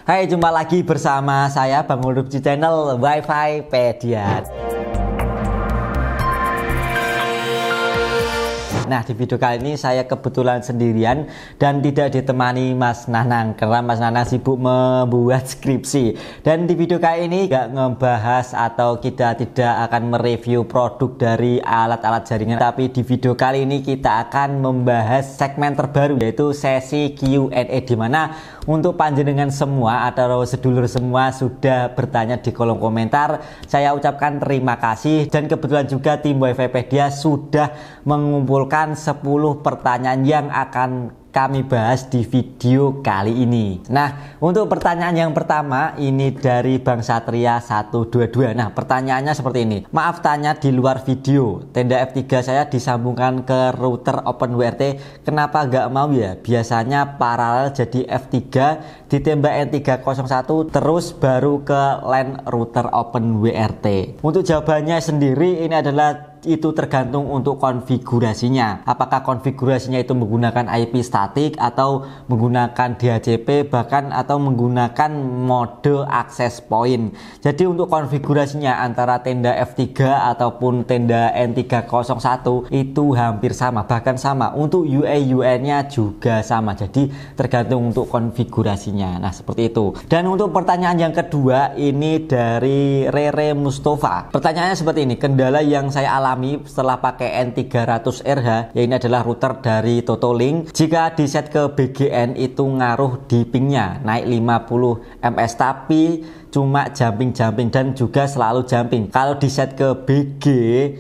Hai, jumpa lagi bersama saya Bang Ulrup di channel Wi-Fi Pediat. Nah, di video kali ini saya kebetulan sendirian dan tidak ditemani Mas Nanang karena Mas Nanang sibuk membuat skripsi. Dan di video kali ini gak ngebahas atau kita tidak akan mereview produk dari alat-alat jaringan, tapi di video kali ini kita akan membahas segmen terbaru, yaitu sesi Q&A, di mana untuk panjenengan semua atau sedulur semua sudah bertanya di kolom komentar. Saya ucapkan terima kasih, dan kebetulan juga tim Wi-Fi Pedia sudah mengumpulkan 10 pertanyaan yang akan kami bahas di video kali ini. Nah, untuk pertanyaan yang pertama ini dari Bang Satria 122. Nah, pertanyaannya seperti ini. Maaf tanya di luar video, tenda F3 saya disambungkan ke router OpenWRT, kenapa gak mau ya? Biasanya paralel jadi F3 ditembak N301 terus baru ke LAN router OpenWRT. Untuk jawabannya sendiri ini adalah itu tergantung untuk konfigurasinya. Apakah konfigurasinya itu menggunakan IP statik atau menggunakan DHCP, bahkan atau menggunakan mode access point. Jadi untuk konfigurasinya antara tenda F3 ataupun tenda N301 itu hampir sama, bahkan sama. Untuk UI/UI-nya juga sama. Jadi tergantung untuk konfigurasinya. Nah, seperti itu. Dan untuk pertanyaan yang kedua ini dari Rere Mustafa. Pertanyaannya seperti ini. Kendala yang saya alami setelah pakai N300RH, ya ini adalah router dari Totolink. Jika di set ke BGN itu ngaruh di pingnya, naik 50 ms tapi cuma jumping dan juga selalu jumping. Kalau di set ke BG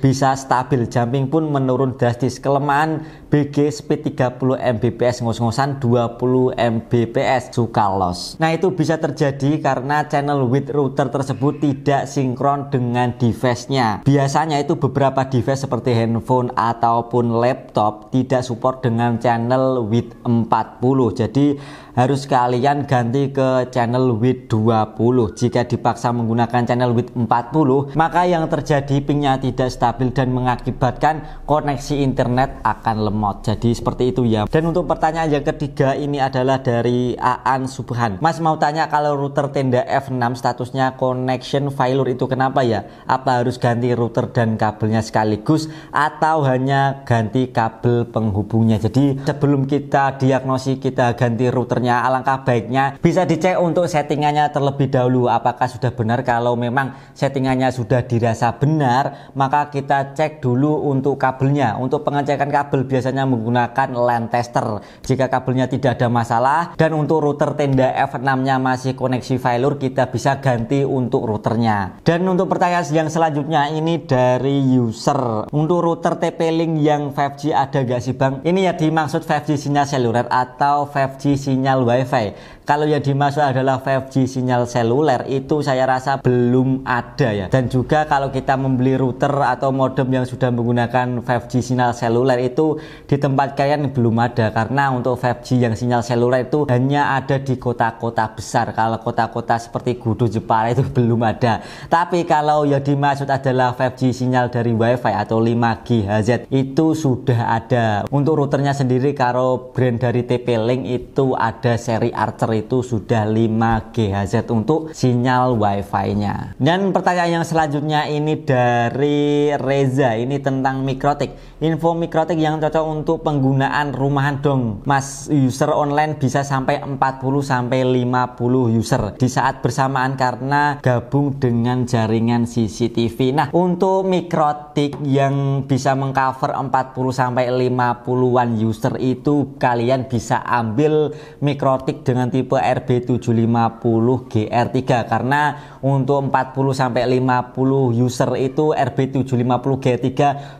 bisa stabil, jumping pun menurun drastis. Kelemahan BG speed 30 Mbps, ngos-ngosan 20 Mbps, suka loss. Nah, itu bisa terjadi karena channel width router tersebut tidak sinkron dengan device-nya. Biasanya itu beberapa device seperti handphone ataupun laptop tidak support dengan channel width 40. Jadi harus kalian ganti ke channel width 20. Jika dipaksa menggunakan channel width 40, maka yang terjadi pingnya tidak stabil dan mengakibatkan koneksi internet akan lemot. Jadi seperti itu ya. Dan untuk pertanyaan yang ketiga ini adalah dari Aan Subhan. Mas mau tanya, kalau router tenda F6 statusnya connection failure itu kenapa ya? Apa harus ganti router dan kabelnya sekaligus atau hanya ganti kabel penghubungnya? Jadi sebelum kita diagnosis kita ganti routernya, alangkah baiknya bisa dicek untuk settingannya terlebih dahulu apakah sudah benar. Kalau memang settingannya sudah dirasa benar, maka kita cek dulu untuk kabelnya. Untuk pengecekan kabel biasanya menggunakan LAN tester jika kabelnya tidak ada masalah. Dan untuk router tenda F6 nya masih koneksi failure, kita bisa ganti untuk routernya. Dan untuk pertanyaan yang selanjutnya ini dari user, untuk router TP-Link yang 5G ada gak sih Bang? Ini ya dimaksud 5G sinyal seluler atau 5G sinyal Wi-Fi. Kalau yang dimaksud adalah 5G sinyal seluler itu saya rasa belum ada ya. Dan juga kalau kita membeli router atau modem yang sudah menggunakan 5G sinyal seluler itu di tempat kalian belum ada, karena untuk 5G yang sinyal seluler itu hanya ada di kota-kota besar. Kalau kota-kota seperti Gudo, Jepara itu belum ada. Tapi kalau yang dimaksud adalah 5G sinyal dari Wi-Fi atau 5GHz itu sudah ada. Untuk routernya sendiri kalau brand dari TP-Link itu ada seri Archer, itu sudah 5GHz untuk sinyal Wi-Fi-nya. Dan pertanyaan yang selanjutnya ini dari Reza, ini tentang Mikrotik. Info Mikrotik yang cocok untuk penggunaan rumahan dong Mas. User online bisa sampai 40-50 user di saat bersamaan karena gabung dengan jaringan CCTV. Nah, untuk Mikrotik yang bisa mengcover 40-50-an user itu kalian bisa ambil Mikrotik dengan tipe RB750GR3, karena untuk 40-50 user itu RB750GR3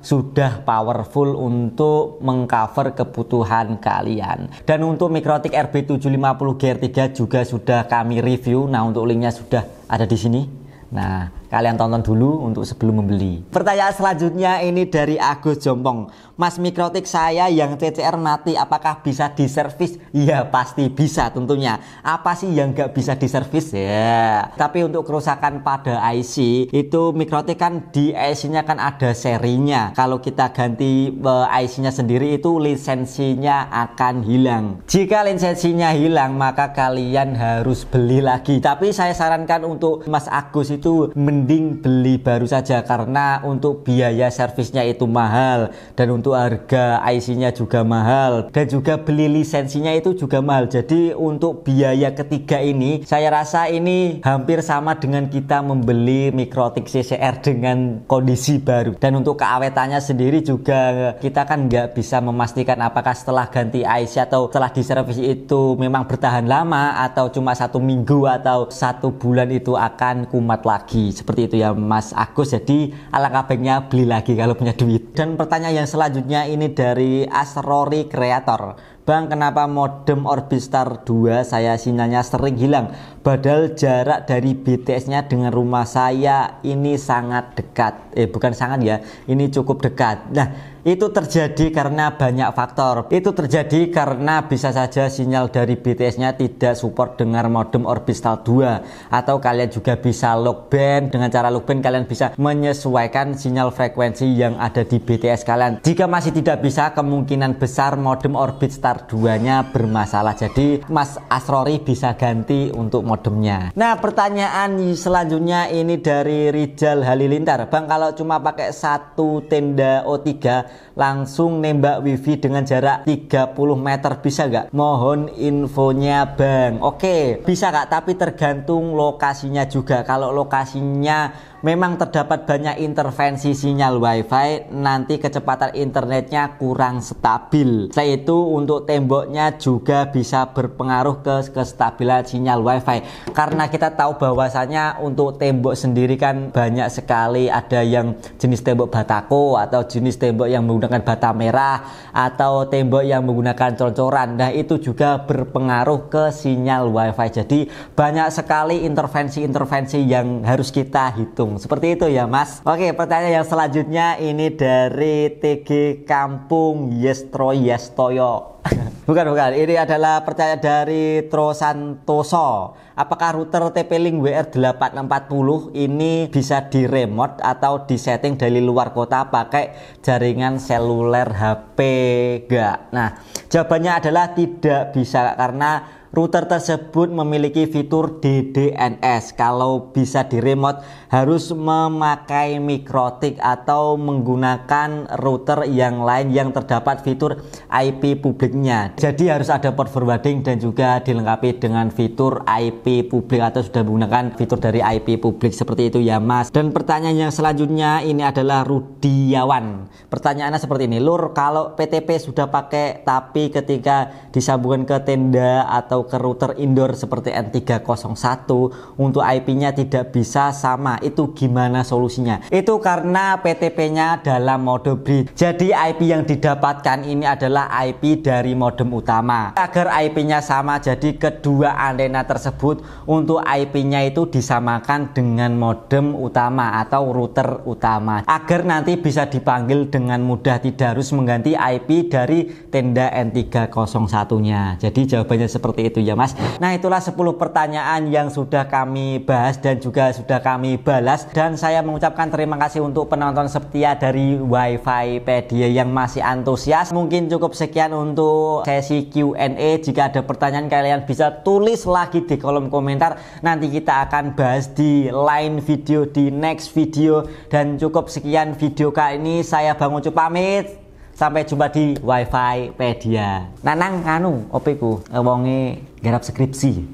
sudah powerful untuk mengcover kebutuhan kalian. Dan untuk Mikrotik RB750GR3 juga sudah kami review. Nah, untuk linknya sudah ada di sini. Nah, kalian tonton dulu untuk sebelum membeli. Pertanyaan selanjutnya ini dari Agus Jompong. Mas, mikrotik saya yang CCR mati apakah bisa diservis? Ya pasti bisa tentunya. Apa sih yang nggak bisa diservis? Ya, tapi untuk kerusakan pada IC itu mikrotik kan di IC-nya kan ada serinya. Kalau kita ganti IC-nya sendiri itu lisensinya akan hilang. Jika lisensinya hilang maka kalian harus beli lagi. Tapi saya sarankan untuk Mas Agus itu mending beli baru saja, karena untuk biaya servisnya itu mahal dan untuk harga IC-nya juga mahal dan juga beli lisensinya itu juga mahal. Jadi untuk biaya ketiga ini saya rasa ini hampir sama dengan kita membeli mikrotik CCR dengan kondisi baru. Dan untuk keawetannya sendiri juga kita kan nggak bisa memastikan apakah setelah ganti IC atau setelah diservis itu memang bertahan lama atau cuma 1 minggu atau 1 bulan itu akan kumat lagi. Seperti itu ya Mas Agus. Jadi alangkah baiknya beli lagi kalau punya duit. Dan pertanyaan yang selanjutnya ini dari Asrori Creator. Bang, kenapa modem Orbistar 2 saya sinyalnya sering hilang? Padahal jarak dari BTS-nya dengan rumah saya ini sangat dekat. Bukan sangat ya, ini cukup dekat. Nah, itu terjadi karena banyak faktor. Itu terjadi karena bisa saja sinyal dari BTS-nya tidak support dengan modem Orbistar 2. Atau kalian juga bisa lock band. Dengan cara lock band kalian bisa menyesuaikan sinyal frekuensi yang ada di BTS kalian. Jika masih tidak bisa, kemungkinan besar modem Orbistar 2-nya bermasalah. Jadi Mas Asrori bisa ganti untuk modemnya. Nah, pertanyaan selanjutnya ini dari Rijal Halilintar. Bang, kalau cuma pakai satu tenda O3 langsung nembak wifi dengan jarak 30 meter bisa nggak? Mohon infonya Bang. Oke, bisa Kak, tapi tergantung lokasinya juga. Kalau lokasinya memang terdapat banyak intervensi sinyal wifi, nanti kecepatan internetnya kurang stabil. Selain itu untuk temboknya juga bisa berpengaruh ke kestabilan sinyal wifi. Karena kita tahu bahwasanya untuk tembok sendiri kan banyak sekali, ada yang jenis tembok batako atau jenis tembok yang menggunakan bata merah atau tembok yang menggunakan cor-coran. Nah, itu juga berpengaruh ke sinyal wifi. Jadi banyak sekali intervensi-intervensi yang harus kita hitung. Seperti itu ya Mas. Oke, pertanyaan yang selanjutnya ini dari TG Kampung Yestro Yestoyo. Bukan. Ini adalah pertanyaan dari Tro Santoso. Apakah router TP-Link WR840 ini bisa di remote atau disetting dari luar kota pakai jaringan seluler HP enggak? Nah, jawabannya adalah tidak bisa karena router tersebut memiliki fitur DDNS. Kalau bisa di remote harus memakai mikrotik atau menggunakan router yang lain yang terdapat fitur IP publiknya. Jadi harus ada port forwarding dan juga dilengkapi dengan fitur IP publik atau sudah menggunakan fitur dari IP publik. Seperti itu ya Mas. Dan pertanyaan yang selanjutnya ini adalah Rudiawan. Pertanyaannya seperti ini. Lur, kalau PTP sudah pakai tapi ketika disambungkan ke tenda atau ke router indoor seperti N301 untuk IP-nya tidak bisa sama, itu gimana solusinya? Itu karena PTP-nya dalam mode bridge. Jadi IP yang didapatkan ini adalah IP dari modem utama. Agar IP-nya sama, jadi kedua antena tersebut untuk IP-nya itu disamakan dengan modem utama atau router utama. Agar nanti bisa dipanggil dengan mudah, tidak harus mengganti IP dari tenda N301-nya. Jadi jawabannya seperti itu ya Mas. Nah, itulah 10 pertanyaan yang sudah kami bahas dan juga sudah kami balas, dan saya mengucapkan terima kasih untuk penonton setia dari Wifipedia yang masih antusias. Mungkin cukup sekian untuk sesi Q&A. Jika ada pertanyaan kalian bisa tulis lagi di kolom komentar, nanti kita akan bahas di lain video, di next video. Dan cukup sekian video kali ini, saya Bang Ucup pamit. Sampai jumpa di Wifipedia. Nanang anu opiku wonge garap skripsi.